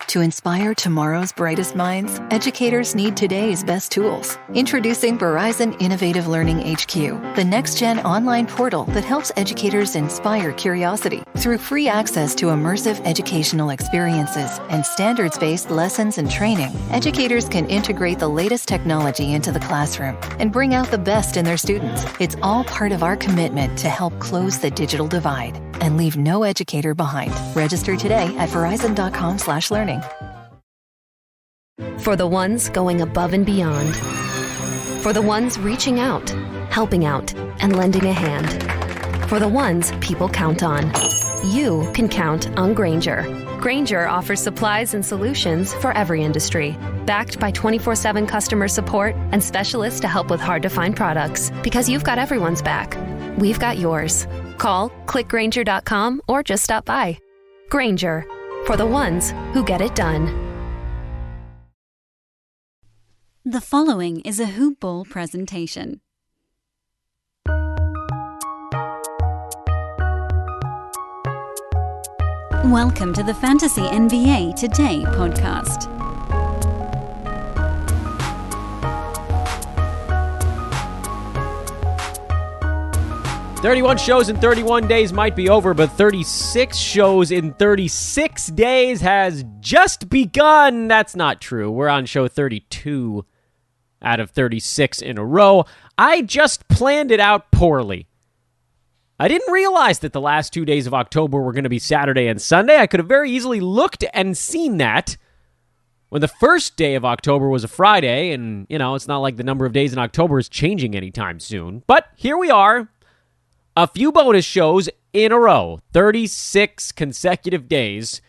To inspire tomorrow's brightest minds, educators need today's best tools. Introducing Verizon Innovative Learning HQ, the next-gen online portal that helps educators inspire curiosity. Through free access to immersive educational experiences and standards-based lessons and training, educators can integrate the latest technology into the classroom and bring out the best in their students. It's all part of our commitment to help close the digital divide and leave no educator behind. Register today at verizon.com/learning. For the ones going above and beyond. For the ones reaching out, helping out, and lending a hand. For the ones people count on. You can count on Grainger. Grainger offers supplies and solutions for every industry. Backed by 24/7 customer support and specialists to help with hard-to-find products. Because you've got everyone's back. We've got yours. Call, click Grainger.com, or just stop by. Grainger, for the ones who get it done. The following is a Hoop Ball presentation. Welcome to the Fantasy NBA Today podcast. "31 shows in 31 days might be over, but 36 shows in 36 days has just begun." That's not true. We're on show 32 out of 36 in a row. I just planned it out poorly. I didn't realize that the last 2 days of October were going to be Saturday and Sunday. I could have very easily looked and seen that when the first day of October was a Friday, and, it's not like the number of days in October is changing anytime soon. But here we are. A few bonus shows in a row, 36 consecutive days,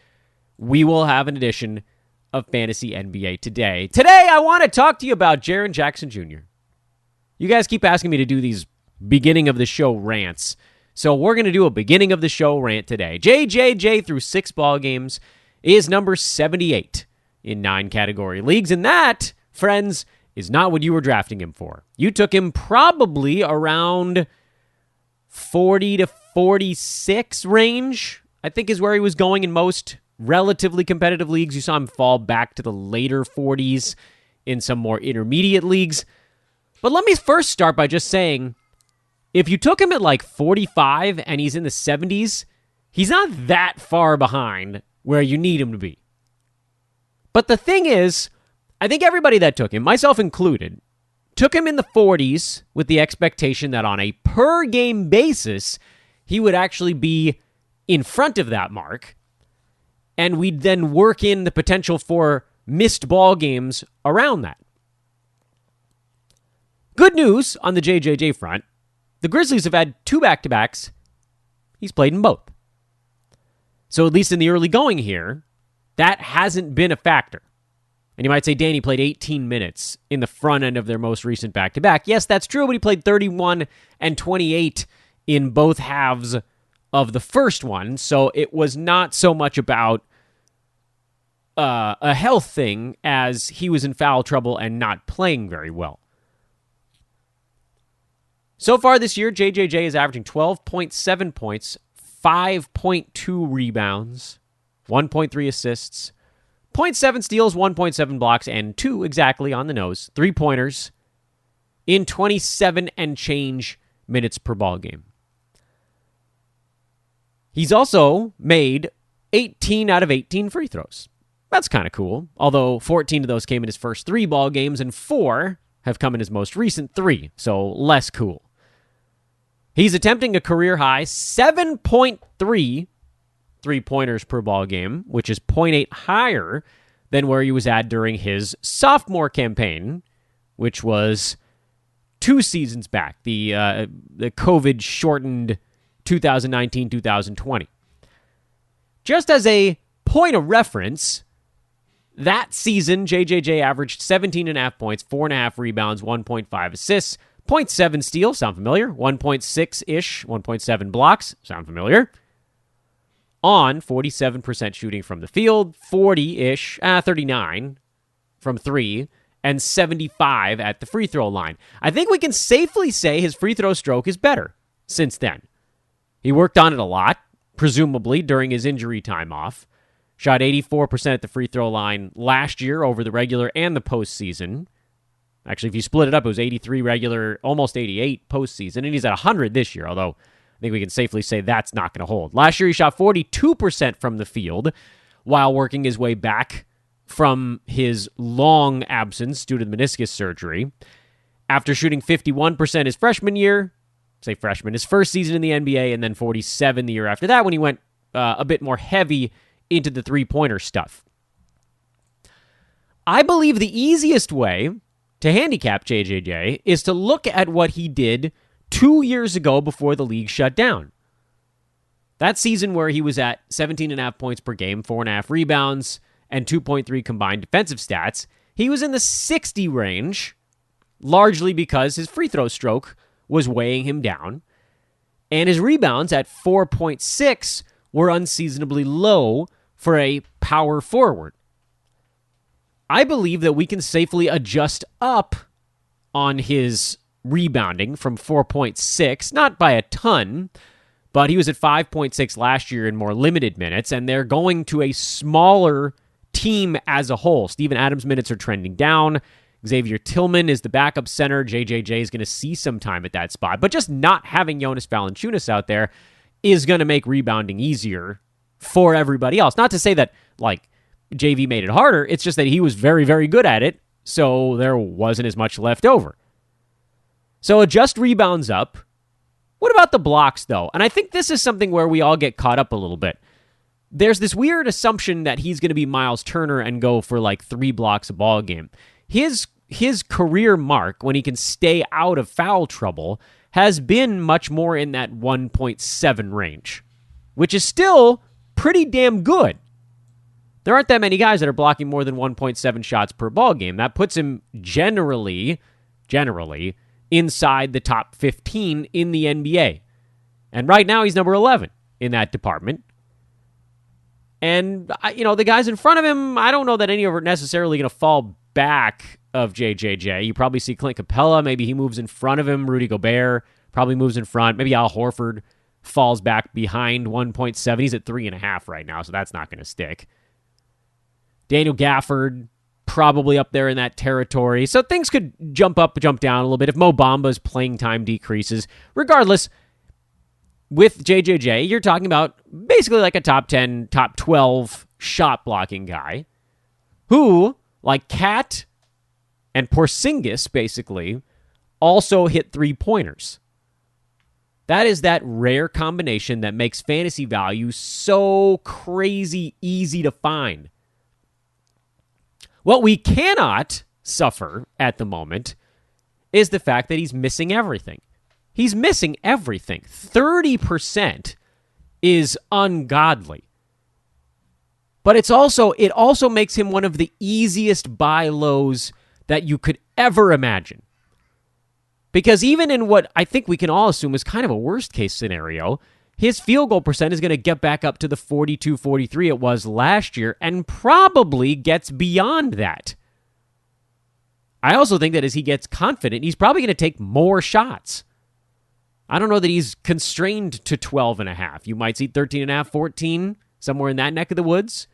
we will have an edition of Fantasy NBA Today. Today, I want to talk to you about Jaren Jackson Jr. You guys keep asking me to do these beginning of the show rants, so we're going to do a beginning of the show rant today. JJJ through 6 ball games is number 78 in 9 category leagues, and that, friends, is not what you were drafting him for. You took him probably around 40 to 46 range, I think, is where he was going in most relatively competitive leagues. You saw him fall back to the later 40s in some more intermediate leagues. But let me first start by just saying, if you took him at like 45 and he's in the 70s, he's not that far behind where you need him to be. But the thing is, I think everybody that took him, myself included, took him in the 40s with the expectation that on a per-game basis, he would actually be in front of that mark, and we'd then work in the potential for missed ball games around that. Good news on the JJJ front. The Grizzlies have had 2 back-to-backs. He's played in both. So at least in the early going here, that hasn't been a factor. And you might say Danny played 18 minutes in the front end of their most recent back-to-back. Yes, that's true, but he played 31 and 28 in both halves of the first one, so it was not so much about a health thing as he was in foul trouble and not playing very well. So far this year, JJJ is averaging 12.7 points, 5.2 rebounds, 1.3 assists, 0.7 steals, 1.7 blocks, and 2 exactly on the nose, 3-pointers in 27 and change minutes per ball game. He's also made 18 out of 18 free throws. That's kind of cool, although 14 of those came in his first 3 ball games and 4 have come in his most recent 3, so less cool. He's attempting a career-high 7.3 3-pointers per ball game, which is 0.8 higher than where he was at during his sophomore campaign, which was 2 seasons back, the COVID-shortened 2019-2020. Just as a point of reference, that season, JJJ averaged 17.5 points, 4.5 rebounds, 1.5 assists, 0.7 steals, sound familiar? 1.6-ish, 1.7 blocks, sound familiar? On 47% shooting from the field, 40-ish, 39 from 3, and 75 at the free throw line. I think we can safely say his free throw stroke is better since then. He worked on it a lot, presumably during his injury time off. Shot 84% at the free throw line last year over the regular and the postseason. Actually, if you split it up, it was 83 regular, almost 88 postseason, and he's at 100 this year, although I think we can safely say that's not going to hold. Last year, he shot 42% from the field while working his way back from his long absence due to the meniscus surgery. After shooting 51% his freshman year, his first season in the NBA, and then 47 the year after that when he went a bit more heavy into the three-pointer stuff. I believe the easiest way to handicap JJJ is to look at what he did 2 years ago before the league shut down. That season where he was at 17.5 points per game, 4.5 rebounds, and 2.3 combined defensive stats, he was in the 60 range, largely because his free throw stroke was weighing him down, and his rebounds at 4.6 were unseasonably low for a power forward. I believe that we can safely adjust up on his rebounding from 4.6, not by a ton, but he was at 5.6 last year in more limited minutes, and they're going to a smaller team as a whole. Steven Adams' minutes are trending down. Xavier Tillman is the backup center. JJJ is going to see some time at that spot, but just not having Jonas Valanciunas out there is going to make rebounding easier for everybody else. Not to say that, JV made it harder. It's just that he was very, very good at it, so there wasn't as much left over. So adjust rebounds up. What about the blocks, though? And I think this is something where we all get caught up a little bit. There's this weird assumption that he's going to be Miles Turner and go for 3 blocks a ball game. His career mark, when he can stay out of foul trouble, has been much more in that 1.7 range, which is still pretty damn good. There aren't that many guys that are blocking more than 1.7 shots per ball game. That puts him generally inside the top 15 in the NBA. And right now he's number 11 in that department. And, the guys in front of him, I don't know that any of them are necessarily going to fall back of JJJ. You probably see Clint Capella. Maybe he moves in front of him. Rudy Gobert probably moves in front. Maybe Al Horford falls back behind 1.7. He's at 3.5 right now, so that's not going to stick. Daniel Gafford probably up there in that territory. So things could jump up, jump down a little bit if Mo Bamba's playing time decreases. Regardless, with JJJ, you're talking about basically like a top 10, top 12 shot blocking guy who, like Cat and Porzingis, basically, also hit three-pointers. That is that rare combination that makes fantasy value so crazy easy to find. What we cannot suffer at the moment is the fact that he's missing everything. He's missing everything. 30% is ungodly. But it also makes him one of the easiest buy lows that you could ever imagine. Because even in what I think we can all assume is kind of a worst-case scenario, his field goal percent is going to get back up to the 42-43 it was last year and probably gets beyond that. I also think that as he gets confident, he's probably going to take more shots. I don't know that he's constrained to 12.5. You might see 13.5, 14, somewhere in that neck of the woods.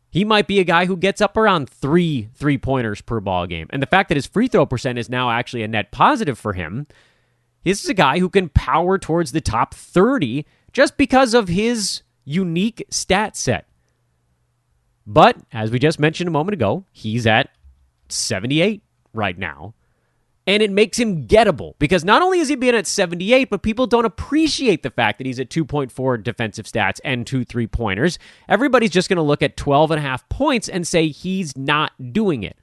He might be a guy who gets up around 3 3-pointers per ball game. And the fact that his free throw percent is now actually a net positive for him, this is a guy who can power towards the top 30 just because of his unique stat set. But, as we just mentioned a moment ago, he's at 78 right now. And it makes him gettable because not only is he being at 78, but people don't appreciate the fact that he's at 2.4 defensive stats and 2 3-pointers. Everybody's just going to look at 12.5 points and say he's not doing it.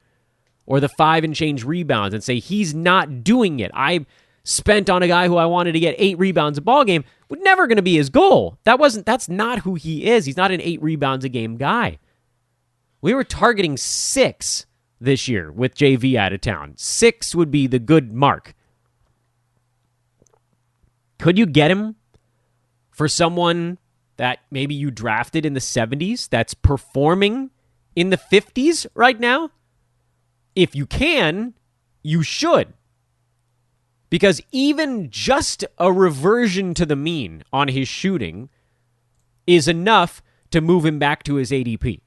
Or the 5 and change rebounds and say he's not doing it. I spent on a guy who I wanted to get 8 rebounds a ball game. Was never going to be his goal. That's not who he is. He's not an 8 rebounds a game guy. We were targeting 6 this year with JV out of town. 6 would be the good mark. Could you get him for someone that maybe you drafted in the 70s that's performing in the 50s right now? If you can, you should. Because even just a reversion to the mean on his shooting is enough to move him back to his ADP.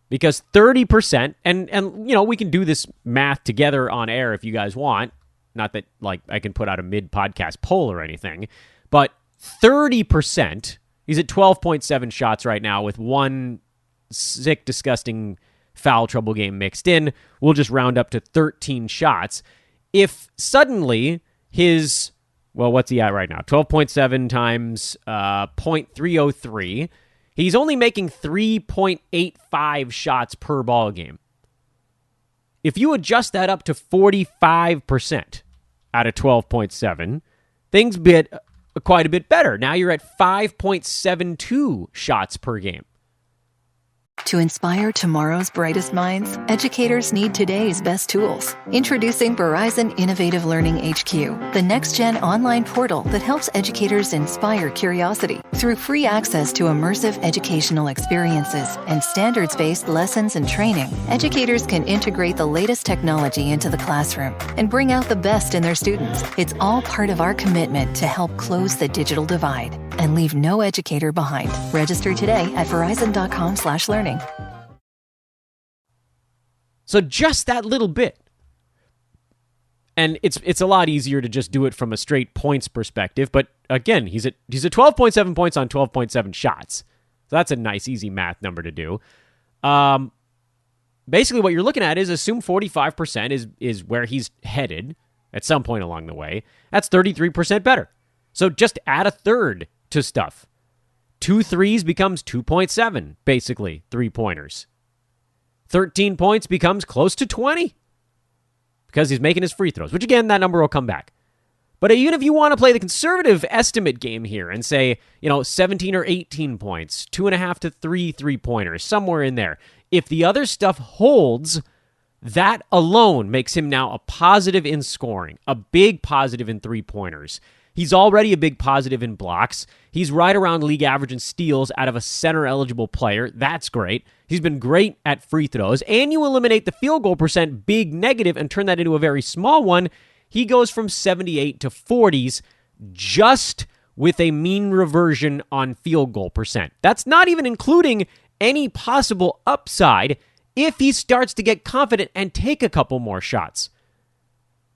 Because 30%, and we can do this math together on air if you guys want. Not that I can put out a mid-podcast poll or anything, but 30%, he's at 12.7 shots right now with one sick, disgusting foul trouble game mixed in. We'll just round up to 13 shots. If suddenly what's he at right now? 12.7 times 0.303. He's only making 3.85 shots per ball game. If you adjust that up to 45% out of 12.7, things get quite a bit better. Now you're at 5.72 shots per game. To inspire tomorrow's brightest minds, educators need today's best tools. Introducing Verizon Innovative Learning HQ, the next-gen online portal that helps educators inspire curiosity. Through free access to immersive educational experiences and standards-based lessons and training, educators can integrate the latest technology into the classroom and bring out the best in their students. It's all part of our commitment to help close the digital divide and leave no educator behind. Register today at verizon.com/learning. So just that little bit. And it's a lot easier to just do it from a straight points perspective, but again, he's at 12.7 points on 12.7 shots. So that's a nice easy math number to do. Basically what you're looking at is assume 45% is where he's headed at some point along the way. That's 33% better. So just add a third to stuff. 2 threes becomes 2.7, basically, 3-pointers. 13 points becomes close to 20 because he's making his free throws, which, again, that number will come back. But even if you want to play the conservative estimate game here and say, 17 or 18 points, 2.5 to 3 3-pointers, somewhere in there, if the other stuff holds, that alone makes him now a positive in scoring, a big positive in 3-pointers. He's already a big positive in blocks. He's right around league average in steals out of a center-eligible player. That's great. He's been great at free throws. And you eliminate the field goal percent, big negative, and turn that into a very small one. He goes from 78 to 40s just with a mean reversion on field goal percent. That's not even including any possible upside if he starts to get confident and take a couple more shots.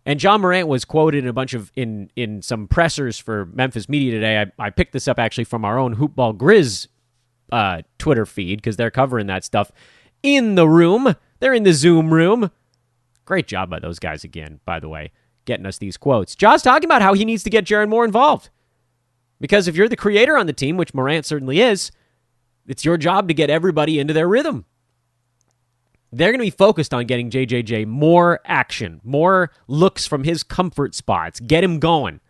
And John Morant was quoted in a bunch of in some pressers for Memphis media today. I picked this up actually from our own Hoopball Grizz Twitter feed because they're covering that stuff in the room. They're in the Zoom room. Great job by those guys again, by the way, getting us these quotes. John's talking about how he needs to get Jaren more involved. Because if you're the creator on the team, which Morant certainly is, it's your job to get everybody into their rhythm. They're going to be focused on getting JJJ more action, more looks from his comfort spots. Get him going.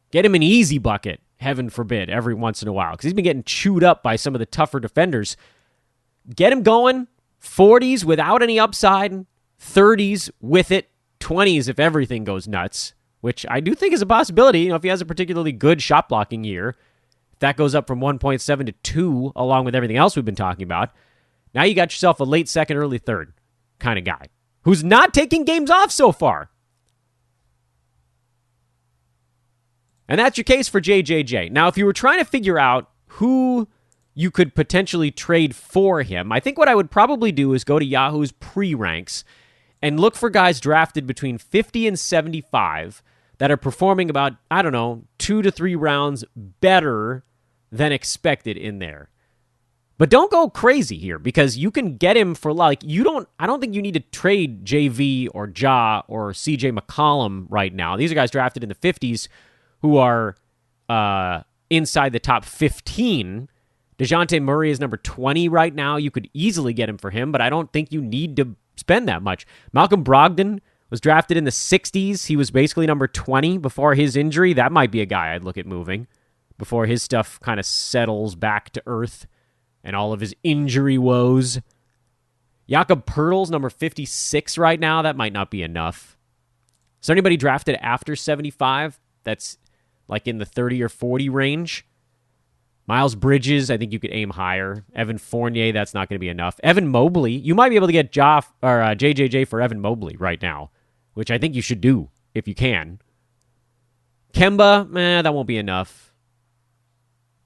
Get him an easy bucket, heaven forbid, every once in a while, because he's been getting chewed up by some of the tougher defenders. Get him going, 40s without any upside, 30s with it, 20s if everything goes nuts, which I do think is a possibility. If he has a particularly good shot blocking year, if that goes up from 1.7 to 2, along with everything else we've been talking about, now you got yourself a late second, early third kind of guy who's not taking games off so far. And that's your case for JJJ. Now, if you were trying to figure out who you could potentially trade for him, I think what I would probably do is go to Yahoo's pre-ranks and look for guys drafted between 50 and 75 that are performing about, 2 to 3 rounds better than expected in there. But don't go crazy here because you can get him for I don't think you need to trade JV or Ja or CJ McCollum right now. These are guys drafted in the 50s who are inside the top 15. Dejante Murray is number 20 right now. You could easily get him for him, but I don't think you need to spend that much. Malcolm Brogdon was drafted in the 60s. He was basically number 20 before his injury. That might be a guy I'd look at moving before his stuff kind of settles back to earth and all of his injury woes. Jakub Pearl's number 56 right now. That might not be enough. Is there anybody drafted after 75 that's like in the 30 or 40 range? Miles Bridges, I think you could aim higher. Evan Fournier, that's not going to be enough. Evan Mobley, you might be able to get JJJ for Evan Mobley right now, which I think you should do if you can. Kemba, that won't be enough.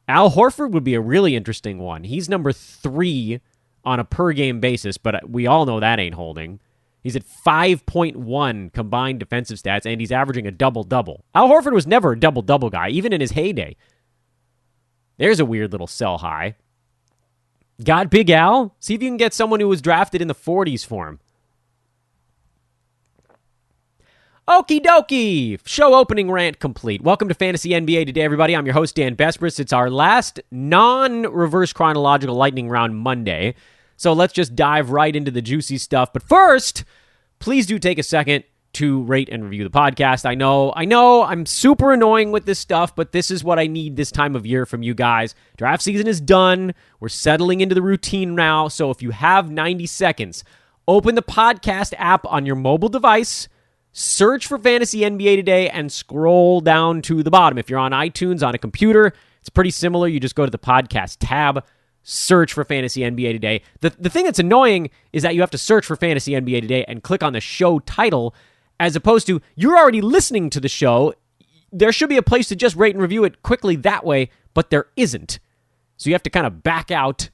Al Horford would be a really interesting one. He's number 3 on a per-game basis, but we all know that ain't holding. He's at 5.1 combined defensive stats, and he's averaging a double-double. Al Horford was never a double-double guy, even in his heyday. There's a weird little sell high. Got Big Al? See if you can get someone who was drafted in the 40s for him. Okie dokie! Show opening rant complete. Welcome to Fantasy NBA Today, everybody. I'm your host, Dan Besbris. It's our last non-reverse chronological lightning round Monday. So let's just dive right into the juicy stuff. But first, please do take a second to rate and review the podcast. I know, I'm super annoying with this stuff, but this is what I need this time of year from you guys. Draft season is done. We're settling into the routine now. So if you have 90 seconds, open the podcast app on your mobile device, search for Fantasy NBA Today, and scroll down to the bottom. If you're on iTunes on a computer, it's pretty similar. You just go to the podcast tab, search for Fantasy NBA Today. The thing that's annoying is that you have to search for Fantasy NBA Today and click on the show title, as opposed to you're already listening to the show. There should be a place to just rate and review it quickly that way, but there isn't. So you have to kind of back out,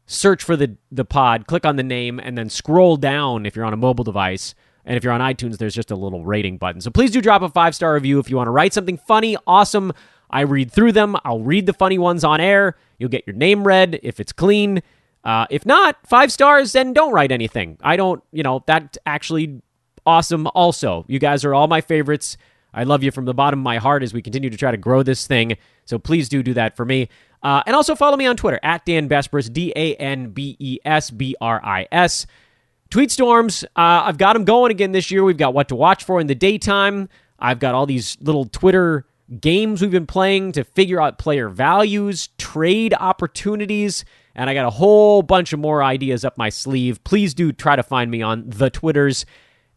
search for the pod, click on the name, and then scroll down if you're on a mobile device. And if you're on iTunes, there's just a little rating button. So please do drop a 5-star review if you want to write something funny, awesome. I read through them. I'll read the funny ones on air. You'll get your name read if it's clean. If not, 5 stars, then don't write anything. That's actually awesome also. You guys are all my favorites. I love you from the bottom of my heart as we continue to try to grow this thing. So please do that for me. And also follow me on Twitter, at Dan Besbris, DANBESBRIS. Tweet storms, I've got them going again this year. We've got what to watch for in the daytime. I've got all these little Twitter games we've been playing to figure out player values, trade opportunities, and I got a whole bunch of more ideas up my sleeve. Please do try to find me on the Twitters,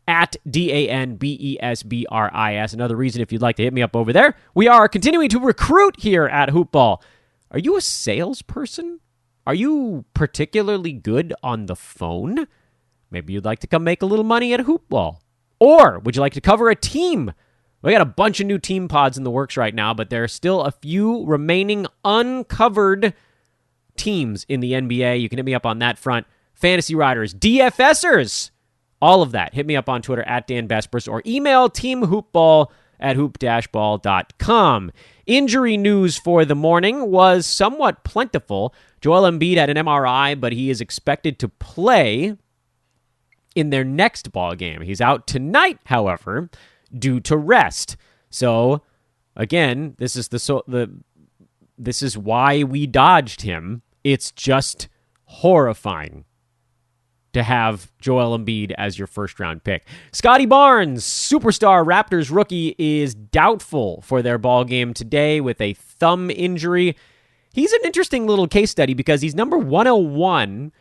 at DANBESBRIS. Another reason if you'd like to hit me up over there. We are continuing to recruit here at Hoopball. Are you a salesperson? Are you particularly good on the phone? Maybe you'd like to come make a little money at Hoopball. Or would you like to cover a team? We got a bunch of new team pods in the works right now, but there are still a few remaining uncovered teams in the NBA. You can hit me up on that front. Fantasy Riders, DFSers, all of that. Hit me up on Twitter, at Dan Besbris, or email teamhoopball@hoop-ball.com. Injury news for the morning was somewhat plentiful. Joel Embiid had an MRI, but he is expected to play in their next ball game. He's out tonight, however, due to rest. So, again, this is why we dodged him. It's just horrifying to have Joel Embiid as your first-round pick. Scottie Barnes, superstar Raptors rookie, is doubtful for their ball game today with a thumb injury. He's an interesting little case study because he's number 101.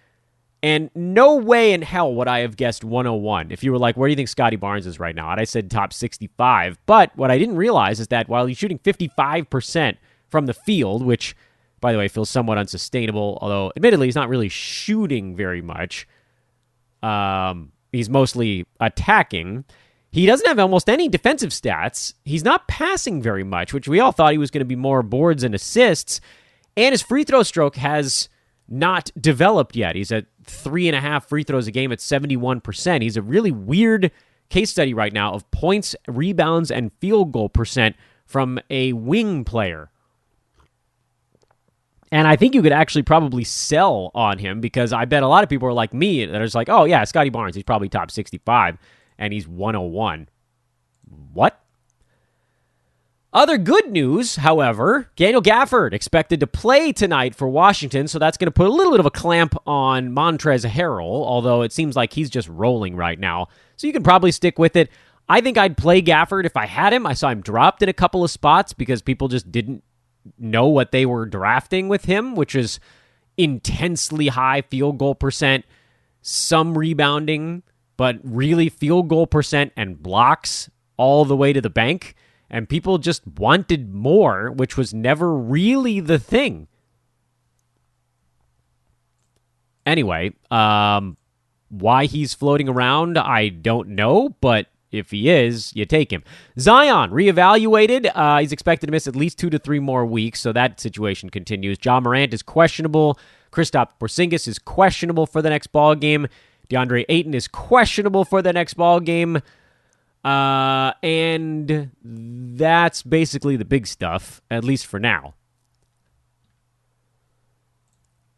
And no way in hell would I have guessed 101 if you were like, where do you think Scottie Barnes is right now? And I said top 65. But what I didn't realize is that while he's shooting 55% from the field, which, by the way, feels somewhat unsustainable, although admittedly he's not really shooting very much. He's mostly attacking. He doesn't have almost any defensive stats. He's not passing very much, which we all thought he was going to be more boards and assists. And his free throw stroke has not developed yet. He's at 3.5 free throws a game at 71%. He's a really weird case study right now of points, rebounds, and field goal percent from a wing player. And I think you could actually probably sell on him because I bet a lot of people are like me that are just like, oh yeah, Scottie Barnes, he's probably top 65, and he's 101. What? Other good news, however, Daniel Gafford expected to play tonight for Washington, so that's going to put a little bit of a clamp on Montrezl Harrell, although it seems like he's just rolling right now. So you can probably stick with it. I think I'd play Gafford if I had him. I saw him dropped in a couple of spots because people just didn't know what they were drafting with him, which is intensely high field goal percent, some rebounding, but really field goal percent and blocks all the way to the bank. And people just wanted more, which was never really the thing. Anyway, why he's floating around, I don't know, but if he is, you take him. Zion, reevaluated. He's expected to miss at least 2 to 3 more weeks, so that situation continues. Ja Morant is questionable. Kristaps Porzingis is questionable for the next ball game. DeAndre Ayton is questionable for the next ball game. And that's basically the big stuff, at least for now.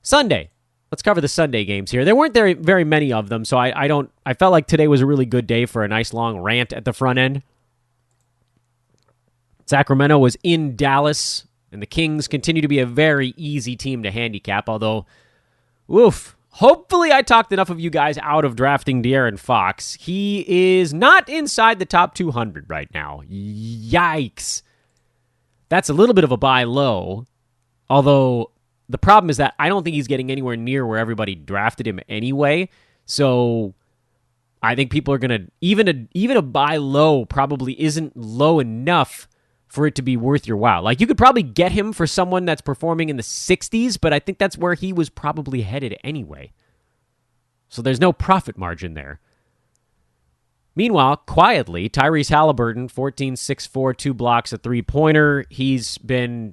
Sunday. Let's cover the Sunday games here. There weren't very many of them, so I felt like today was a really good day for a nice long rant at the front end. Sacramento was in Dallas, and the Kings continue to be a very easy team to handicap, although, hopefully I talked enough of you guys out of drafting De'Aaron Fox. He is not inside the top 200 right now. Yikes. That's a little bit of a buy low, although the problem is that I don't think he's getting anywhere near where everybody drafted him anyway. So I think people are going to, even a buy low probably isn't low enough for it to be worth your while. Like, you could probably get him for someone that's performing in the 60s, but I think that's where he was probably headed anyway. So there's no profit margin there. Meanwhile, quietly, Tyreese Halliburton, 14, 6'4", 2 blocks, a three-pointer. He's been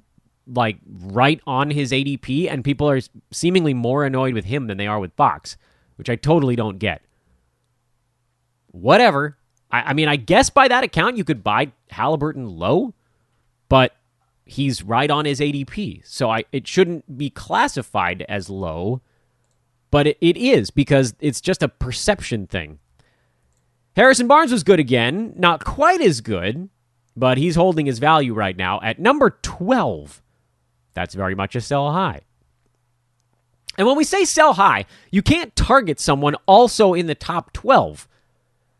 like right on his ADP, and people are seemingly more annoyed with him than they are with Fox, which I totally don't get. Whatever. I mean, I guess by that account, you could buy Halliburton low, but he's right on his ADP, so it shouldn't be classified as low, but it is, because it's just a perception thing. Harrison Barnes was good again, not quite as good, but he's holding his value right now at number 12. That's very much a sell high. And when we say sell high, you can't target someone also in the top 12.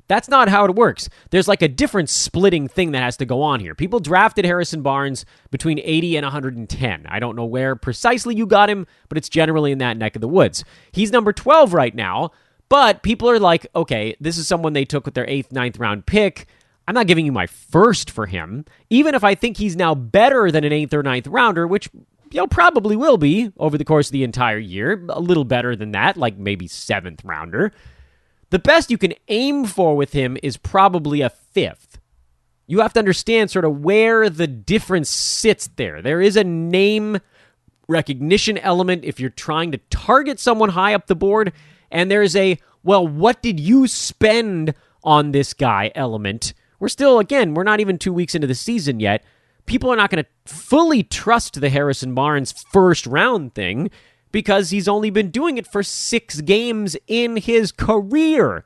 That's not how it works. There's like a different splitting thing that has to go on here. People drafted Harrison Barnes between 80 and 110. I don't know where precisely you got him, but it's generally in that neck of the woods. He's number 12 right now, but people are like, okay, this is someone they took with their 8th, 9th round pick. I'm not giving you my first for him, even if I think he's now better than an 8th or 9th rounder, which probably will be over the course of the entire year. A little better than that, like maybe 7th rounder. The best you can aim for with him is probably a 5th. You have to understand sort of where the difference sits there. There is a name recognition element if you're trying to target someone high up the board, and there's a, well, what did you spend on this guy element. We're not even 2 weeks into the season yet. People are not going to fully trust the Harrison Barnes first round thing because he's only been doing it for 6 games in his career.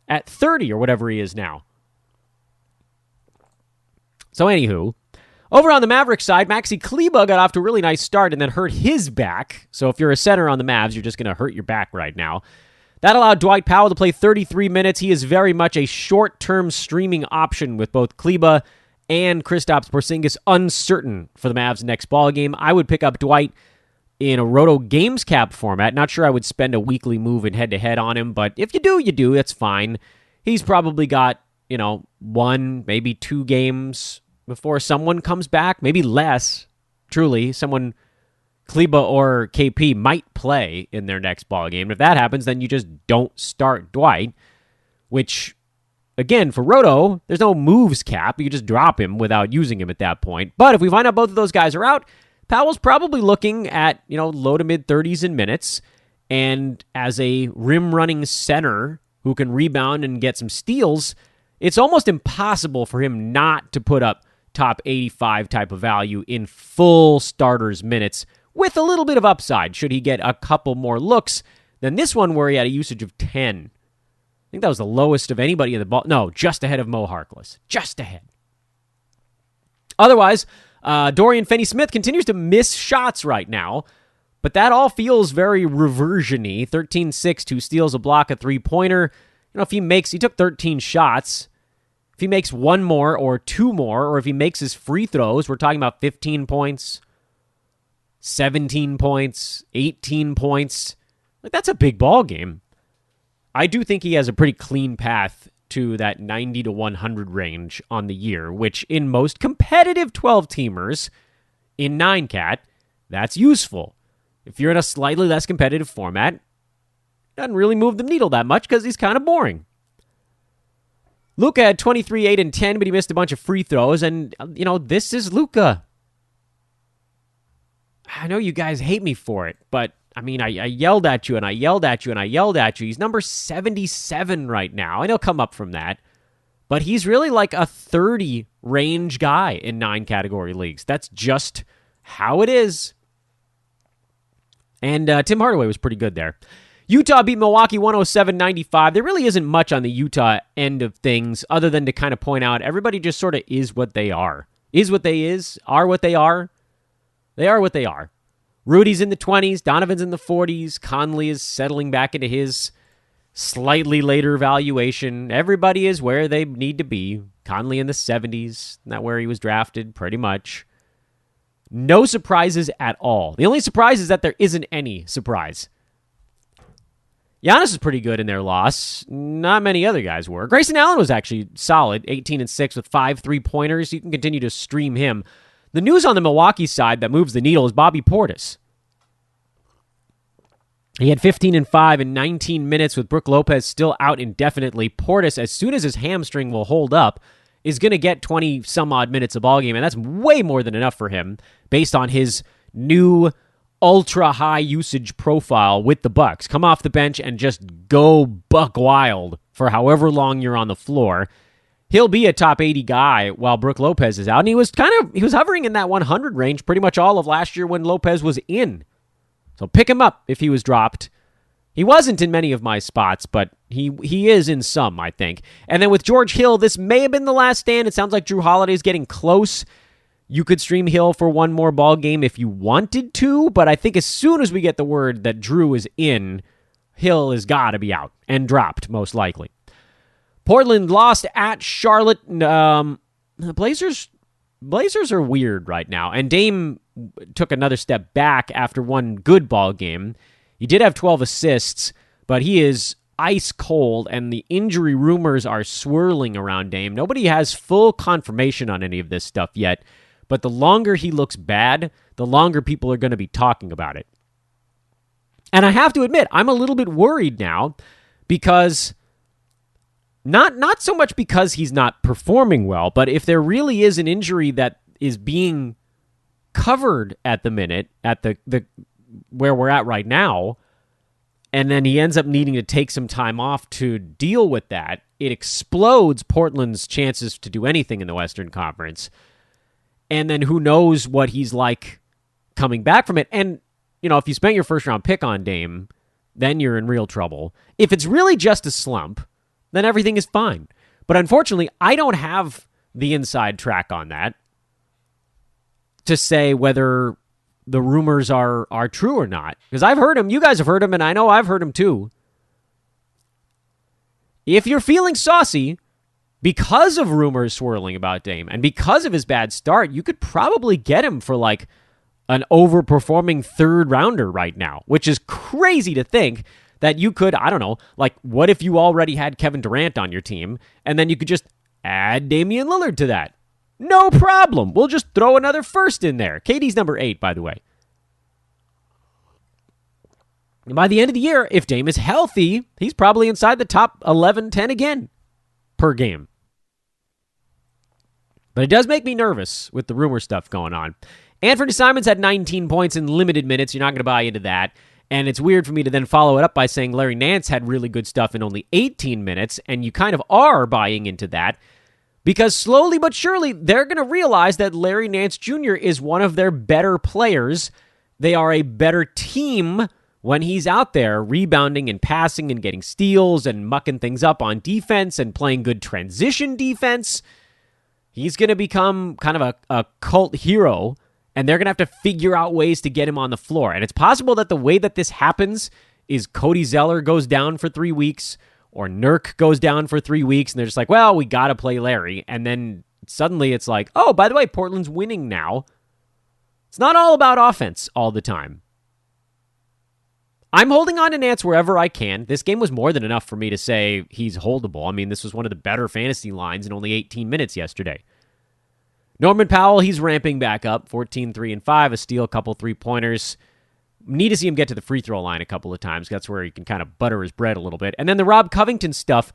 At 30 or whatever he is now. So anywho, over on the Mavericks side, Maxi Kleber got off to a really nice start and then hurt his back. So if you're a center on the Mavs, you're just going to hurt your back right now. That allowed Dwight Powell to play 33 minutes. He is very much a short-term streaming option with both Kleber and Kristaps Porzingis uncertain for the Mavs' next ballgame. I would pick up Dwight in a Roto Games Cap format. Not sure I would spend a weekly move in head-to-head on him, but if you do, you do. That's fine. He's probably got, 1, maybe 2 games before someone comes back. Maybe less, truly. Someone, Kleber or KP, might play in their next ballgame. If that happens, then you just don't start Dwight, which, again, for Roto, there's no moves cap. You just drop him without using him at that point. But if we find out both of those guys are out, Powell's probably looking at, low to mid-30s in minutes. And as a rim-running center who can rebound and get some steals, it's almost impossible for him not to put up top 85 type of value in full starters minutes with a little bit of upside should he get a couple more looks than this one where he had a usage of 10. I think that was the lowest of anybody in the ball. No, just ahead of Mo Harkless. Just ahead. Otherwise, Dorian Finney-Smith continues to miss shots right now, but that all feels very reversion-y. 13-6, 2 steals, a block, a three-pointer. If he took 13 shots. If he makes 1 more or 2 more, or if he makes his free throws, we're talking about 15 points, 17 points, 18 points. That's a big ball game. I do think he has a pretty clean path to that 90 to 100 range on the year, which in most competitive 12-teamers in 9-cat, that's useful. If you're in a slightly less competitive format, it doesn't really move the needle that much because he's kind of boring. Luka had 23, 8, and 10, but he missed a bunch of free throws. And, this is Luka. I know you guys hate me for it, but, I yelled at you, and I yelled at you, and I yelled at you. He's number 77 right now, and he'll come up from that. But he's really like a 30 range guy in 9 category leagues. That's just how it is. And Tim Hardaway was pretty good there. Utah beat Milwaukee 107-95. There really isn't much on the Utah end of things other than to kind of point out everybody just sort of is what they are. Is what they is, are what they are. They are what they are. Rudy's in the 20s, Donovan's in the 40s, Conley is settling back into his slightly later valuation. Everybody is where they need to be. Conley in the 70s, not where he was drafted, pretty much. No surprises at all. The only surprise is that there isn't any surprise. Giannis is pretty good in their loss. Not many other guys were. Grayson Allen was actually solid, 18-6 with 5 3-pointers. You can continue to stream him. The news on the Milwaukee side that moves the needle is Bobby Portis. He had 15-5 in 19 minutes with Brook Lopez still out indefinitely. Portis, as soon as his hamstring will hold up, is going to get 20-some-odd minutes a ballgame, and that's way more than enough for him based on his new ultra-high usage profile with the Bucks. Come off the bench and just go buck wild for however long you're on the floor. He'll be a top 80 guy while Brook Lopez is out, and he was hovering in that 100 range pretty much all of last year when Lopez was in. So pick him up if he was dropped. He wasn't in many of my spots, but he is in some, I think. And then with George Hill, this may have been the last stand. It sounds like Drew Holiday's getting close. You could stream Hill for one more ball game if you wanted to, but I think as soon as we get the word that Drew is in, Hill has got to be out and dropped, most likely. Portland lost at Charlotte. The Blazers are weird right now, and Dame took another step back after one good ball game. He did have 12 assists, but he is ice cold, and the injury rumors are swirling around Dame. Nobody has full confirmation on any of this stuff yet, but the longer he looks bad, the longer people are going to be talking about it. And I have to admit, I'm a little bit worried now because not so much because he's not performing well, but if there really is an injury that is being covered at the minute at the where we're at right now, and then he ends up needing to take some time off to deal with that, it explodes Portland's chances to do anything in the Western Conference. And then who knows what he's like coming back from it. And, if you spent your first round pick on Dame, then you're in real trouble. If it's really just a slump, then everything is fine. But unfortunately, I don't have the inside track on that to say whether the rumors are true or not. Because I've heard them, you guys have heard them, and I know I've heard them too. If you're feeling saucy because of rumors swirling about Dame and because of his bad start, you could probably get him for like an overperforming third rounder right now, which is crazy to think that you could, I don't know, like what if you already had Kevin Durant on your team and then you could just add Damian Lillard to that? No problem. We'll just throw another first in there. KD's number 8, by the way. And by the end of the year, if Dame is healthy, he's probably inside the top 11, 10 again per game. But it does make me nervous with the rumor stuff going on. Anthony Simons had 19 points in limited minutes. You're not going to buy into that. And it's weird for me to then follow it up by saying Larry Nance had really good stuff in only 18 minutes, and you kind of are buying into that. Because slowly but surely, they're going to realize that Larry Nance Jr. is one of their better players. They are a better team when he's out there rebounding and passing and getting steals and mucking things up on defense and playing good transition defense. He's going to become kind of a cult hero, and they're going to have to figure out ways to get him on the floor. And it's possible that the way that this happens is Cody Zeller goes down for 3 weeks, or Nurk goes down for 3 weeks, and they're just like, well, we got to play Larry. And then suddenly it's like, oh, by the way, Portland's winning now. It's not all about offense all the time. I'm holding on to Nance wherever I can. This game was more than enough for me to say he's holdable. I mean, this was one of the better fantasy lines in only 18 minutes yesterday. Norman Powell, he's ramping back up. 14, 3, and 5, a steal, a couple 3-pointers. Need to see him get to the free throw line a couple of times. That's where he can kind of butter his bread a little bit. And then the Rob Covington stuff,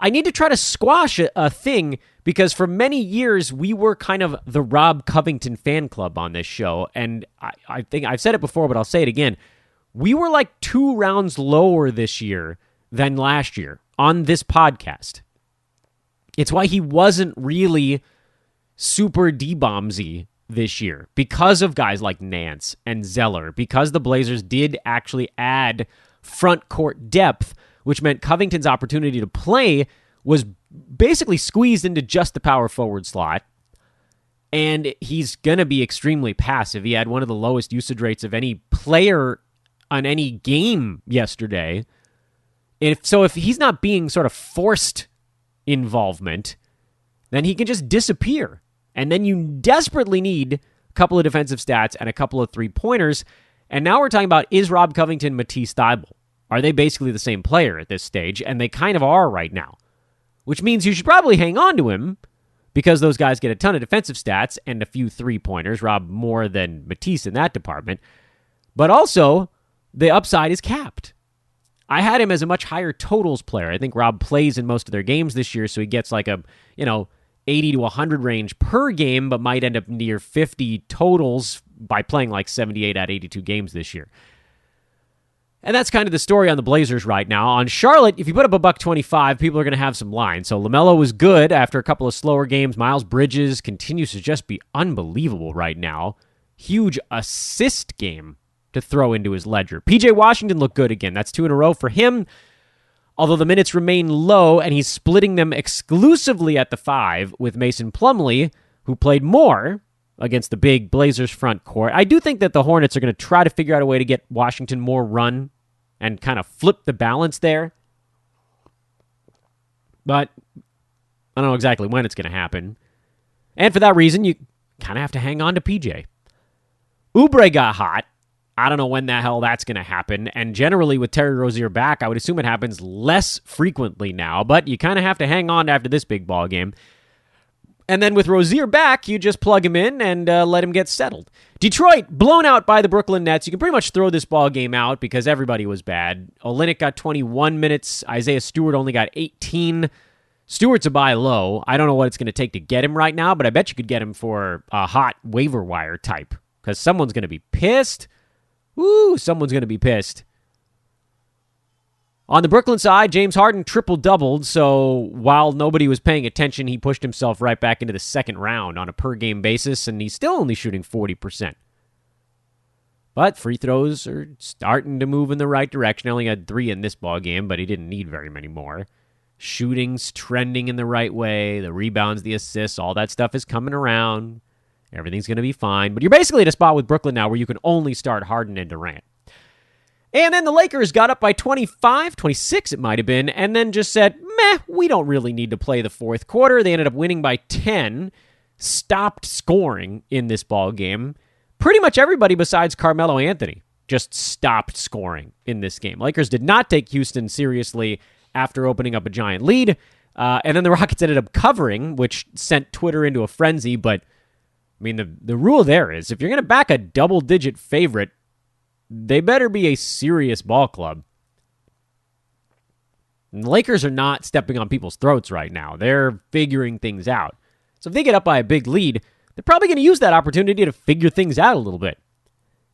I need to try to squash a thing because for many years we were kind of the Rob Covington fan club on this show. And I think I've said it before, but I'll say it again. We were like 2 rounds lower this year than last year on this podcast. It's why he wasn't really super D-bombsy this year because of guys like Nance and Zeller, because the Blazers did actually add front court depth, which meant Covington's opportunity to play was basically squeezed into just the power forward slot. And he's going to be extremely passive. He had one of the lowest usage rates of any player on any game yesterday. If he's not being sort of forced involvement, then he can just disappear. And then you desperately need a couple of defensive stats and a couple of three-pointers. And now we're talking about, is Rob Covington Matisse Thybulle? Are they basically the same player at this stage? And they kind of are right now. Which means you should probably hang on to him because those guys get a ton of defensive stats and a few three-pointers. Rob more than Matisse in that department. But also, the upside is capped. I had him as a much higher totals player. I think Rob plays in most of their games this year, so he gets like a, 80 to 100 range per game, but might end up near 50 totals by playing like 78 out of 82 games this year. And that's kind of the story on the Blazers right now. On Charlotte, if you put up a $125, people are going to have some lines. So LaMelo was good after a couple of slower games. Miles Bridges continues to just be unbelievable right now. Huge assist game to throw into his ledger. PJ Washington looked good again. That's 2 in a row for him. Although the minutes remain low, and he's splitting them exclusively at the 5 with Mason Plumlee, who played more against the big Blazers front court. I do think that the Hornets are going to try to figure out a way to get Washington more run and kind of flip the balance there. But I don't know exactly when it's going to happen. And for that reason, you kind of have to hang on to PJ. Oubre got hot. I don't know when the hell that's going to happen. And generally with Terry Rozier back, I would assume it happens less frequently now. But you kind of have to hang on after this big ball game. And then with Rozier back, you just plug him in and let him get settled. Detroit, blown out by the Brooklyn Nets. You can pretty much throw this ball game out because everybody was bad. Olynyk got 21 minutes. Isaiah Stewart only got 18. Stewart's a buy low. I don't know what it's going to take to get him right now, but I bet you could get him for a hot waiver wire type because someone's going to be pissed. Someone's going to be pissed. On the Brooklyn side, James Harden triple-doubled, so while nobody was paying attention, he pushed himself right back into the second round on a per-game basis, and he's still only shooting 40%. But free throws are starting to move in the right direction. He only had 3 in this ballgame, but he didn't need very many more. Shooting's trending in the right way. The rebounds, the assists, all that stuff is coming around. Everything's going to be fine. But you're basically at a spot with Brooklyn now where you can only start Harden and Durant. And then the Lakers got up by 25, 26 it might have been, and then just said, we don't really need to play the fourth quarter. They ended up winning by 10, stopped scoring in this ball game. Pretty much everybody besides Carmelo Anthony just stopped scoring in this game. Lakers did not take Houston seriously after opening up a giant lead, and then the Rockets ended up covering, which sent Twitter into a frenzy, but I mean, the rule there is if you're going to back a double-digit favorite, they better be a serious ball club. And the Lakers are not stepping on people's throats right now. They're figuring things out. So if they get up by a big lead, they're probably going to use that opportunity to figure things out a little bit.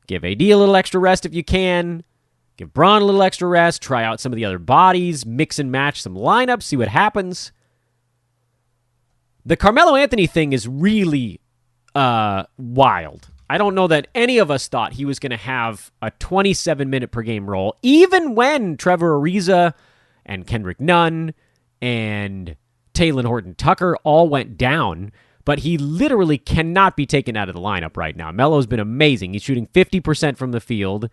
Give AD a little extra rest if you can. Give Braun a little extra rest. Try out some of the other bodies. Mix and match some lineups. See what happens. The Carmelo Anthony thing is really wild. I don't know that any of us thought he was going to have a 27-minute per game role, even when Trevor Ariza and Kendrick Nunn and Talen Horton-Tucker all went down, but he literally cannot be taken out of the lineup right now. Melo's been amazing. He's shooting 50% from the field,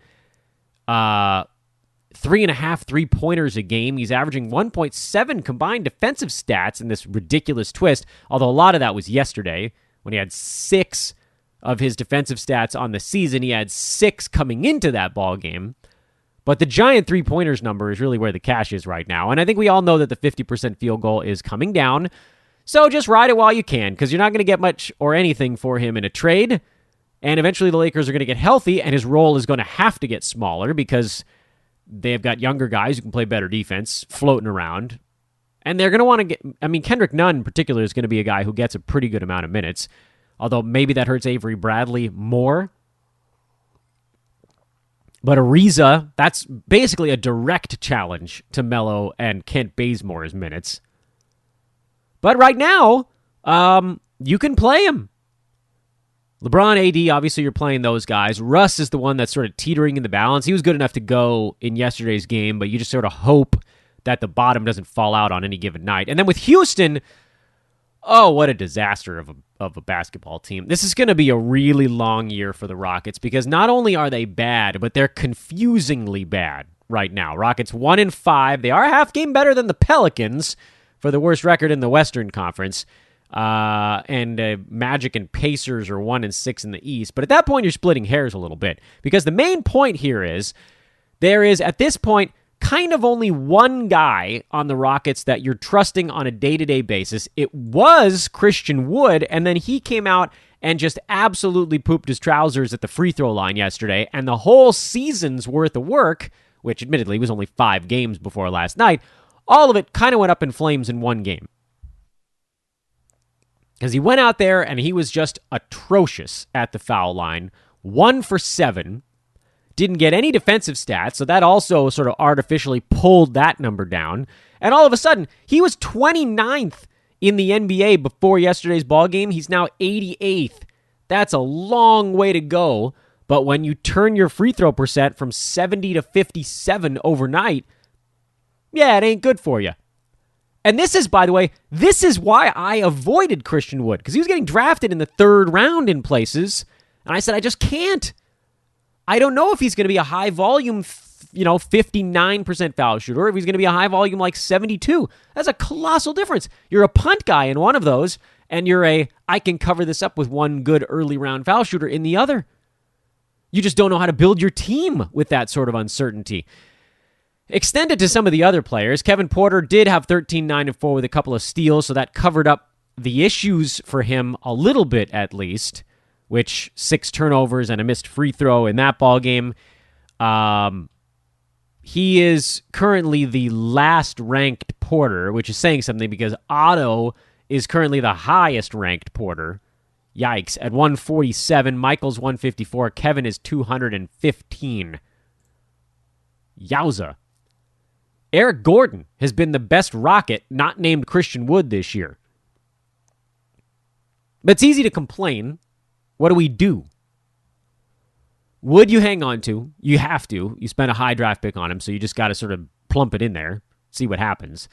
3.5 three-pointers a game. He's averaging 1.7 combined defensive stats in this ridiculous twist, although a lot of that was yesterday when he had 6 of his defensive stats on the season. He had 6 coming into that ball game. But the giant three-pointers number is really where the cash is right now. And I think we all know that the 50% field goal is coming down. So just ride it while you can, because you're not going to get much or anything for him in a trade. And eventually the Lakers are going to get healthy, and his role is going to have to get smaller because they've got younger guys who can play better defense floating around. And they're going to want to get... Kendrick Nunn in particular is going to be a guy who gets a pretty good amount of minutes, although maybe that hurts Avery Bradley more. But Ariza, that's basically a direct challenge to Melo and Kent Bazemore's minutes. But right now, you can play him. LeBron, AD, obviously you're playing those guys. Russ is the one that's sort of teetering in the balance. He was good enough to go in yesterday's game, but you just sort of hope that the bottom doesn't fall out on any given night. And then with Houston, oh, what a disaster of a basketball team. This is going to be a really long year for the Rockets because not only are they bad, but they're confusingly bad right now. Rockets 1-5. They are a half game better than the Pelicans for the worst record in the Western Conference. And Magic and Pacers are 1-6 in the East. But at that point, you're splitting hairs a little bit because the main point here is there is, at this point, kind of only one guy on the Rockets that you're trusting on a day-to-day basis. It was Christian Wood, and then he came out and just absolutely pooped his trousers at the free throw line yesterday, and the whole season's worth of work, which admittedly was only 5 games before last night, all of it kind of went up in flames in one game. Because he went out there and he was just atrocious at the foul line. 1 for 7. Didn't get any defensive stats, so that also sort of artificially pulled that number down. And all of a sudden, he was 29th in the NBA before yesterday's ball game. He's now 88th. That's a long way to go. But when you turn your free throw percent from 70 to 57 overnight, yeah, it ain't good for you. And this is, by the way, this is why I avoided Christian Wood, because he was getting drafted in the 3rd round in places, and I said, I just can't. I don't know if he's going to be a high-volume, 59% foul shooter, or if he's going to be a high-volume like 72. That's a colossal difference. You're a punt guy in one of those, and you're I can cover this up with one good early-round foul shooter in the other. You just don't know how to build your team with that sort of uncertainty. Extended to some of the other players, Kevin Porter did have 13, 9, and 4 with a couple of steals, so that covered up the issues for him a little bit at least, which 6 turnovers and a missed free throw in that ball game. He is currently the last-ranked Porter, which is saying something because Otto is currently the highest-ranked Porter. Yikes. At 147, Michael's 154, Kevin is 215. Yowza. Eric Gordon has been the best Rocket not named Christian Wood this year. But it's easy to complain. What do we do? Wood you hang on to. You have to. You spent a high draft pick on him, so you just got to sort of plump it in there, see what happens.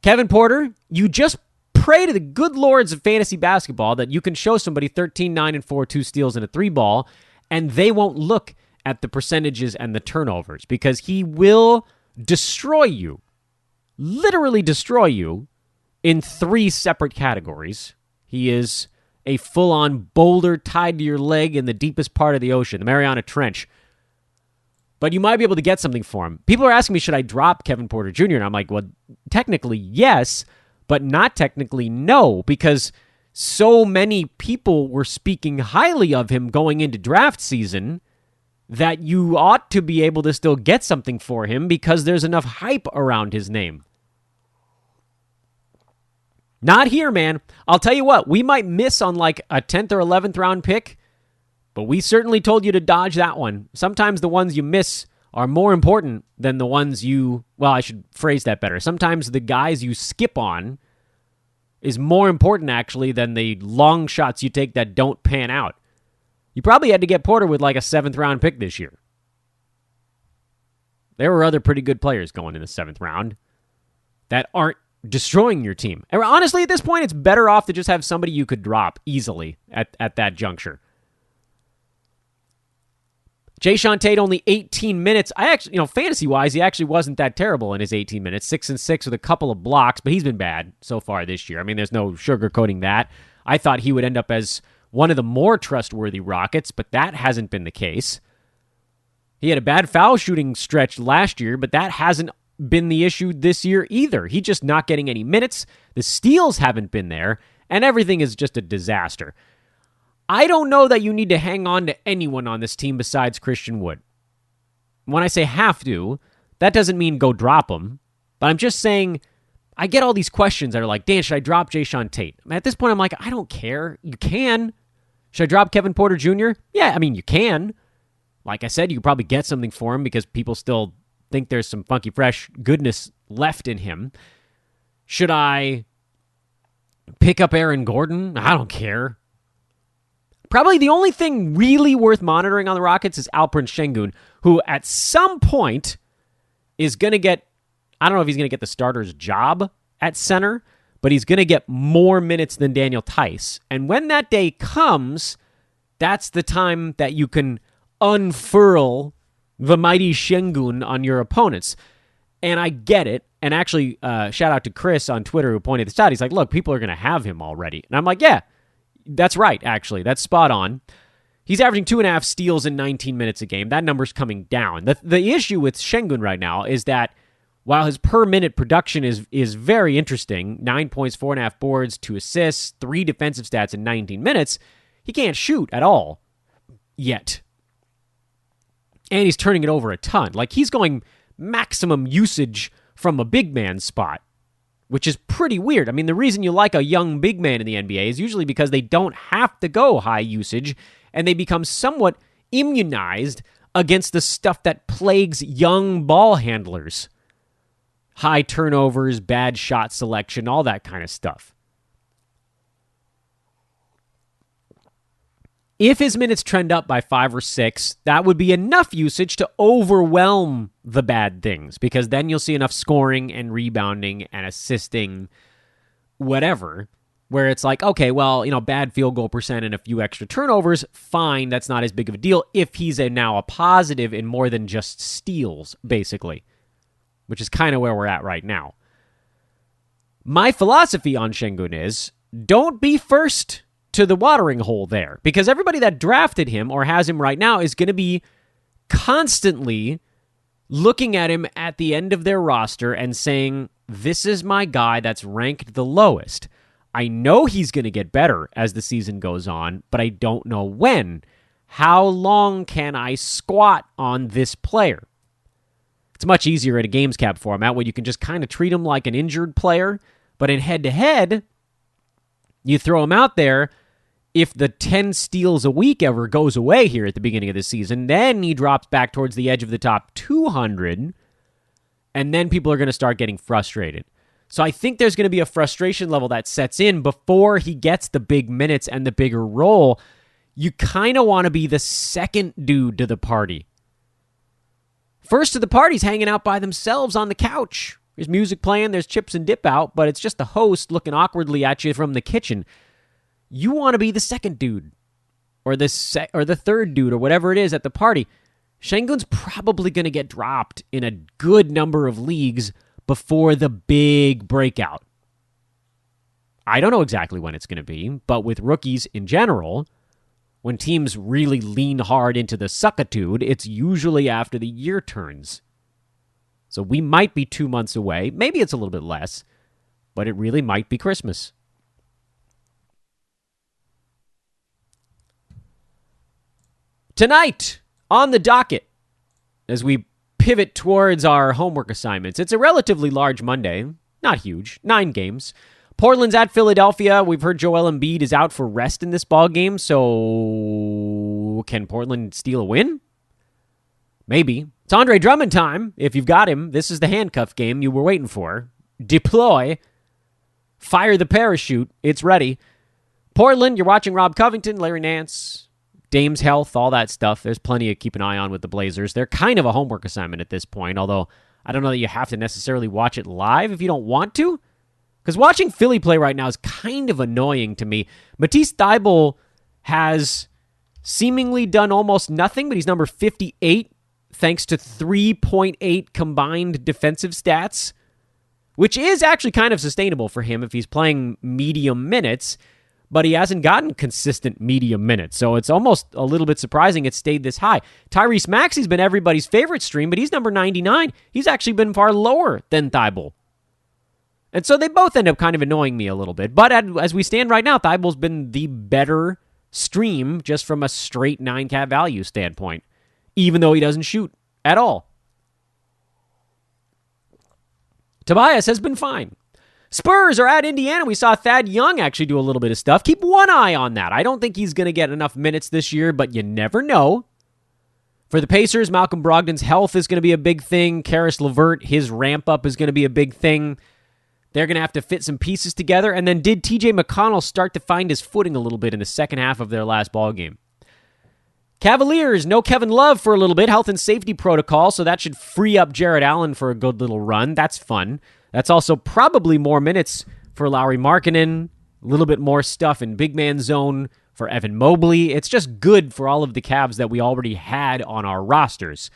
Kevin Porter, you just pray to the good lords of fantasy basketball that you can show somebody 13, 9, and 4, 2 steals and a 3 ball, and they won't look at the percentages and the turnovers because he will destroy you, literally destroy you in 3 separate categories. He is a full-on boulder tied to your leg in the deepest part of the ocean, the Mariana Trench. But you might be able to get something for him. People are asking me, should I drop Kevin Porter Jr.? And I'm like, well, technically yes, but not technically no, because so many people were speaking highly of him going into draft season that you ought to be able to still get something for him because there's enough hype around his name. Not here, man. I'll tell you what, we might miss on like a 10th or 11th round pick, but we certainly told you to dodge that one. Sometimes the ones you miss are more important than the ones I should phrase that better. Sometimes the guys you skip on is more important, actually, than the long shots you take that don't pan out. You probably had to get Porter with like a 7th round pick this year. There were other pretty good players going in the 7th round that aren't destroying your team. And honestly, at this point, it's better off to just have somebody you could drop easily at that juncture. Jayshan Tate, only 18 minutes. I actually, fantasy-wise, he actually wasn't that terrible in his 18 minutes. 6 and 6 with a couple of blocks, but he's been bad so far this year. I mean, there's no sugarcoating that. I thought he would end up as one of the more trustworthy Rockets, but that hasn't been the case. He had a bad foul shooting stretch last year, but that hasn't been the issue this year either. He's just not getting any minutes. The steals haven't been there, and everything is just a disaster. I don't know that you need to hang on to anyone on this team besides Christian Wood. When I say have to, that doesn't mean go drop him, but I'm just saying I get all these questions that are like, Dan, should I drop Jayshan Tate? At this point, I'm like, I don't care. You can. Should I drop Kevin Porter Jr.? Yeah, I mean, you can. Like I said, you could probably get something for him because people still think there's some funky, fresh goodness left in him. Should I pick up Aaron Gordon? I don't care. Probably the only thing really worth monitoring on the Rockets is Alperen Şengün, who at some point is going to get, I don't know if he's going to get the starter's job at center, but he's going to get more minutes than Daniel Theis. And when that day comes, that's the time that you can unfurl the mighty Şengün on your opponents. And I get it. And actually, shout out to Chris on Twitter who pointed this out. He's like, look, people are going to have him already. And I'm like, yeah, that's right, actually. That's spot on. He's averaging 2.5 steals in 19 minutes a game. That number's coming down. The issue with Şengün right now is that while his per-minute production is very interesting, 9 points, 4.5 boards, 2 assists, 3 defensive stats in 19 minutes, he can't shoot at all yet. And he's turning it over a ton. Like, he's going maximum usage from a big man spot, which is pretty weird. I mean, the reason you like a young big man in the NBA is usually because they don't have to go high usage, and they become somewhat immunized against the stuff that plagues young ball handlers. High turnovers, bad shot selection, all that kind of stuff. If his minutes trend up by 5 or 6, that would be enough usage to overwhelm the bad things, because then you'll see enough scoring and rebounding and assisting, whatever, where it's like, okay, well, bad field goal percent and a few extra turnovers, fine, that's not as big of a deal if he's now a positive in more than just steals, basically, which is kind of where we're at right now. My philosophy on Şengün is, don't be first to the watering hole there, because everybody that drafted him or has him right now is going to be constantly looking at him at the end of their roster and saying, this is my guy that's ranked the lowest. I know he's going to get better as the season goes on, but I don't know when. How long can I squat on this player? It's much easier in a games cap format where you can just kind of treat him like an injured player, but in head-to-head, you throw him out there. If the 10 steals a week ever goes away here at the beginning of the season, then he drops back towards the edge of the top 200, and then people are going to start getting frustrated. So I think there's going to be a frustration level that sets in before he gets the big minutes and the bigger role. You kind of want to be the second dude to the party. First to the party's hanging out by themselves on the couch. There's music playing, there's chips and dip out, but it's just the host looking awkwardly at you from the kitchen. You want to be the second dude, or the third dude, or whatever it is at the party. Şengün's probably going to get dropped in a good number of leagues before the big breakout. I don't know exactly when it's going to be, but with rookies in general, when teams really lean hard into the suckitude, it's usually after the year turns. So we might be 2 months away. Maybe it's a little bit less, but it really might be Christmas. Tonight, on the docket, as we pivot towards our homework assignments, it's a relatively large Monday. Not huge. 9 games. Portland's at Philadelphia. We've heard Joel Embiid is out for rest in this ball game, so can Portland steal a win? Maybe. It's Andre Drummond time. If you've got him, this is the handcuff game you were waiting for. Deploy. Fire the parachute. It's ready. Portland, you're watching Rob Covington, Larry Nance, Dame's health, all that stuff. There's plenty to keep an eye on with the Blazers. They're kind of a homework assignment at this point, although I don't know that you have to necessarily watch it live if you don't want to. Because watching Philly play right now is kind of annoying to me. Matisse Thybulle has seemingly done almost nothing, but he's number 58 thanks to 3.8 combined defensive stats, which is actually kind of sustainable for him if he's playing medium minutes, but he hasn't gotten consistent medium minutes, so it's almost a little bit surprising it stayed this high. Tyrese Maxey's been everybody's favorite stream, but he's number 99. He's actually been far lower than Thybulle. And so they both end up kind of annoying me a little bit. But as we stand right now, Thybulle's been the better stream just from a straight 9-cat value standpoint, even though he doesn't shoot at all. Tobias has been fine. Spurs are at Indiana. We saw Thad Young actually do a little bit of stuff. Keep one eye on that. I don't think he's going to get enough minutes this year, but you never know. For the Pacers, Malcolm Brogdon's health is going to be a big thing. Karis LeVert, his ramp-up is going to be a big thing. They're going to have to fit some pieces together. And then did TJ McConnell start to find his footing a little bit in the second half of their last ball game? Cavaliers, no Kevin Love for a little bit. Health and safety protocol, so that should free up Jarrett Allen for a good little run. That's fun. That's also probably more minutes for Lauri Markkanen. A little bit more stuff in big man zone for Evan Mobley. It's just good for all of the Cavs that we already had on our rosters.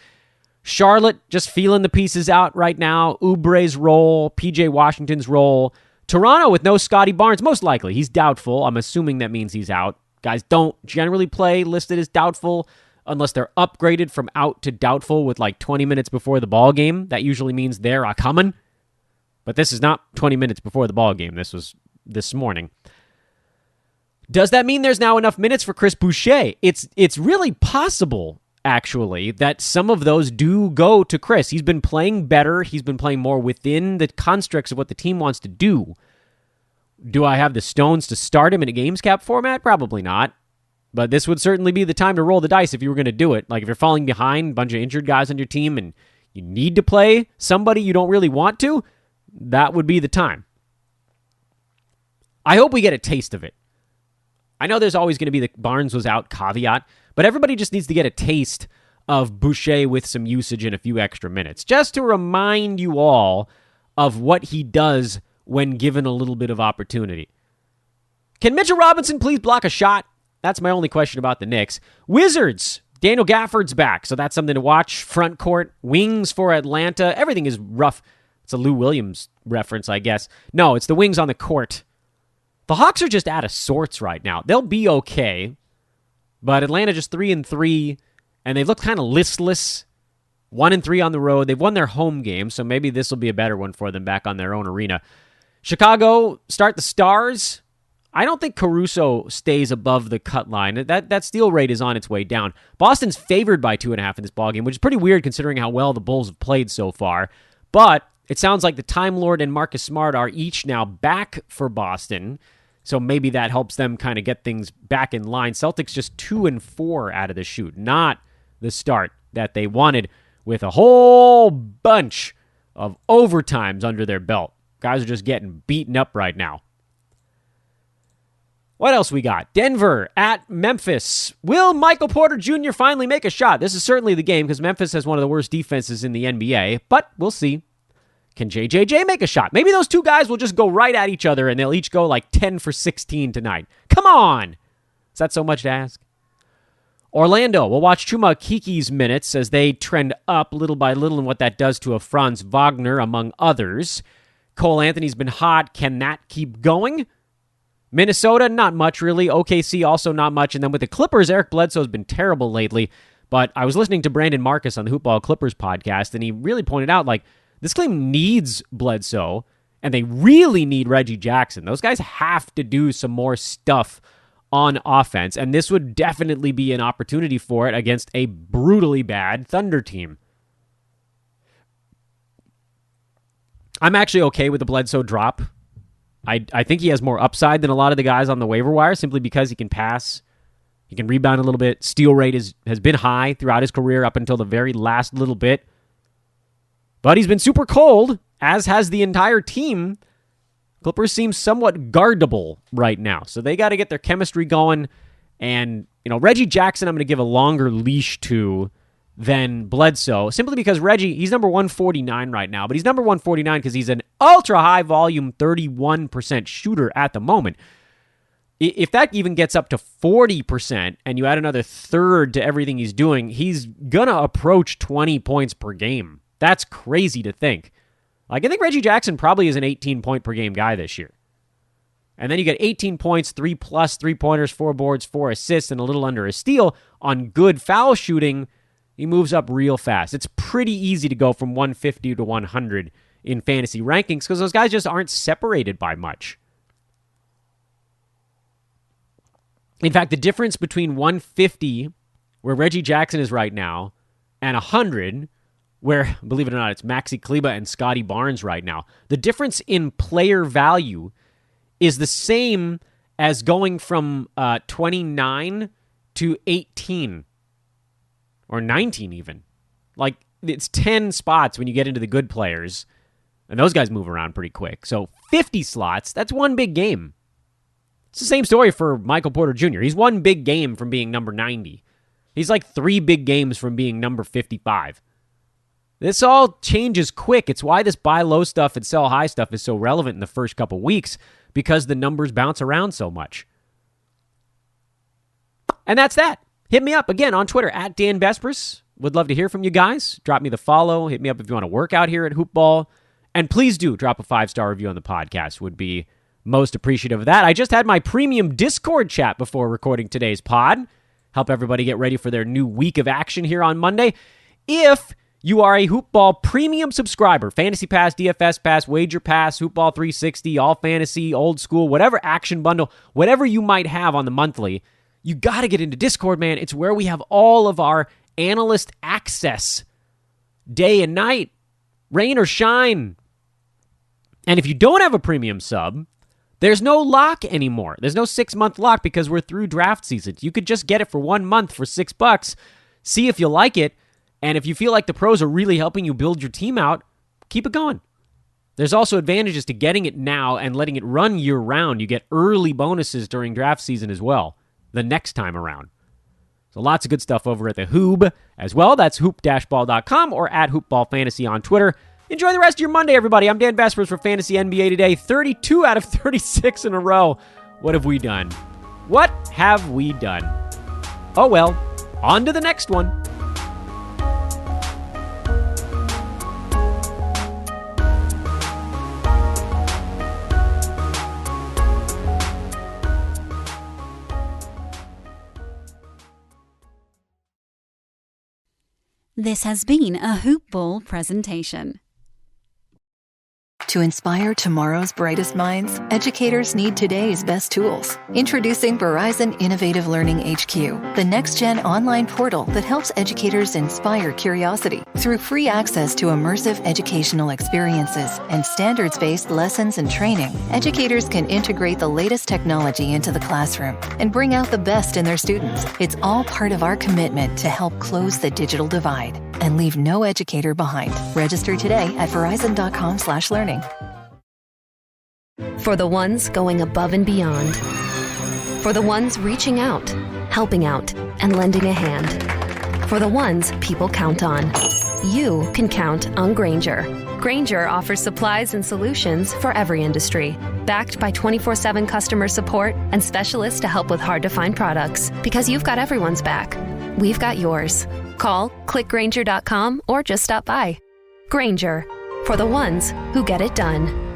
Charlotte just feeling the pieces out right now. Oubre's role, PJ Washington's role. Toronto with no Scottie Barnes, most likely. He's doubtful. I'm assuming that means he's out. Guys don't generally play listed as doubtful unless they're upgraded from out to doubtful with like 20 minutes before the ball game. That usually means they're a coming. But this is not 20 minutes before the ball game. This was this morning. Does that mean there's now enough minutes for Chris Boucher? It's really possible, actually, that some of those do go to Chris. He's been playing better. He's been playing more within the constructs of what the team wants to do. Do I have the stones to start him in a games cap format? Probably not. But this would certainly be the time to roll the dice if you were going to do it. Like if you're falling behind, a bunch of injured guys on your team, and you need to play somebody you don't really want to, that would be the time. I hope we get a taste of it. I know there's always going to be the Barnes was out caveat, but everybody just needs to get a taste of Boucher with some usage and a few extra minutes, just to remind you all of what he does when given a little bit of opportunity. Can Mitchell Robinson please block a shot? That's my only question about the Knicks. Wizards, Daniel Gafford's back, so that's something to watch. Front court, wings for Atlanta. Everything is rough. It's a Lou Williams reference, I guess. No, it's the wings on the court. The Hawks are just out of sorts right now. They'll be okay, but Atlanta just 3-3, and they've looked kind of listless. 1-3 on the road. They've won their home game, so maybe this will be a better one for them back on their own arena. Chicago start the Stars. I don't think Caruso stays above the cut line. That steal rate is on its way down. Boston's favored by 2.5 in this ballgame, which is pretty weird considering how well the Bulls have played so far. But it sounds like the Time Lord and Marcus Smart are each now back for Boston, so maybe that helps them kind of get things back in line. Celtics just 2-4 out of the chute, not the start that they wanted, with a whole bunch of overtimes under their belt. Guys are just getting beaten up right now. What else we got? Denver at Memphis. Will Michael Porter Jr. finally make a shot? This is certainly the game because Memphis has one of the worst defenses in the NBA, but we'll see. Can JJJ make a shot? Maybe those two guys will just go right at each other and they'll each go like 10 for 16 tonight. Come on! Is that so much to ask? Orlando, we'll watch Chuma Kiki's minutes as they trend up little by little and what that does to a Franz Wagner, among others. Cole Anthony's been hot. Can that keep going? Minnesota, not much really. OKC, also not much. And then with the Clippers, Eric Bledsoe's been terrible lately. But I was listening to Brandon Marcus on the Hoopball Clippers podcast, and he really pointed out, like, this team needs Bledsoe, and they really need Reggie Jackson. Those guys have to do some more stuff on offense, and this would definitely be an opportunity for it against a brutally bad Thunder team. I'm actually okay with the Bledsoe drop. I think he has more upside than a lot of the guys on the waiver wire simply because he can pass, he can rebound a little bit. Steal rate has been high throughout his career up until the very last little bit. But he's been super cold, as has the entire team. Clippers seem somewhat guardable right now, so they got to get their chemistry going. And, Reggie Jackson I'm going to give a longer leash to than Bledsoe, simply because Reggie, he's number 149 right now, but he's number 149 because he's an ultra-high volume 31% shooter at the moment. If that even gets up to 40% and you add another third to everything he's doing, he's going to approach 20 points per game. That's crazy to think. I think Reggie Jackson probably is an 18-point per game guy this year. And then you get 18 points, 3+ 3-pointers, 4 boards, 4 assists, and a little under a steal on good foul shooting. He moves up real fast. It's pretty easy to go from 150 to 100 in fantasy rankings because those guys just aren't separated by much. In fact, the difference between 150, where Reggie Jackson is right now, and 100, where, believe it or not, it's Maxi Kleba and Scottie Barnes right now. The difference in player value is the same as going from 29 to 18 or 19 even. Like, it's 10 spots when you get into the good players, and those guys move around pretty quick. So 50 slots, that's one big game. It's the same story for Michael Porter Jr. He's one big game from being number 90. He's like 3 big games from being number 55. This all changes quick. It's why this buy low stuff and sell high stuff is so relevant in the first couple weeks, because the numbers bounce around so much. And that's that. Hit me up again on Twitter at Dan Vespers. Would love to hear from you guys. Drop me the follow. Hit me up if you want to work out here at Hoopball. And please do drop a 5-star review on the podcast. Would be most appreciative of that. I just had my premium Discord chat before recording today's pod. Help everybody get ready for their new week of action here on Monday. If you are a Hoopball premium subscriber, Fantasy Pass, DFS Pass, Wager Pass, Hoopball 360, All Fantasy, Old School, whatever action bundle, whatever you might have on the monthly, you got to get into Discord, man. It's where we have all of our analyst access day and night, rain or shine. And if you don't have a premium sub, there's no lock anymore. There's no 6-month lock because we're through draft season. You could just get it for 1 month for $6, see if you like it, and if you feel like the pros are really helping you build your team out, keep it going. There's also advantages to getting it now and letting it run year-round. You get early bonuses during draft season as well, the next time around. So lots of good stuff over at the Hoob as well. That's hoop-ball.com or at hoopballfantasy on Twitter. Enjoy the rest of your Monday, everybody. I'm Dan Vespers for Fantasy NBA Today. 32 out of 36 in a row. What have we done? What have we done? Oh well, on to the next one. This has been a Hoop Ball presentation. To inspire tomorrow's brightest minds, educators need today's best tools. Introducing Verizon Innovative Learning HQ, the next-gen online portal that helps educators inspire curiosity. Through free access to immersive educational experiences and standards-based lessons and training, educators can integrate the latest technology into the classroom and bring out the best in their students. It's all part of our commitment to help close the digital divide and leave no educator behind. Register today at verizon.com/learning. For the ones going above and beyond. For the ones reaching out, helping out, and lending a hand. For the ones people count on. You can count on Grainger. Grainger offers supplies and solutions for every industry. Backed by 24/7 customer support and specialists to help with hard-to-find products. Because you've got everyone's back. We've got yours. Call, click Grainger.com, or just stop by. Grainger, for the ones who get it done.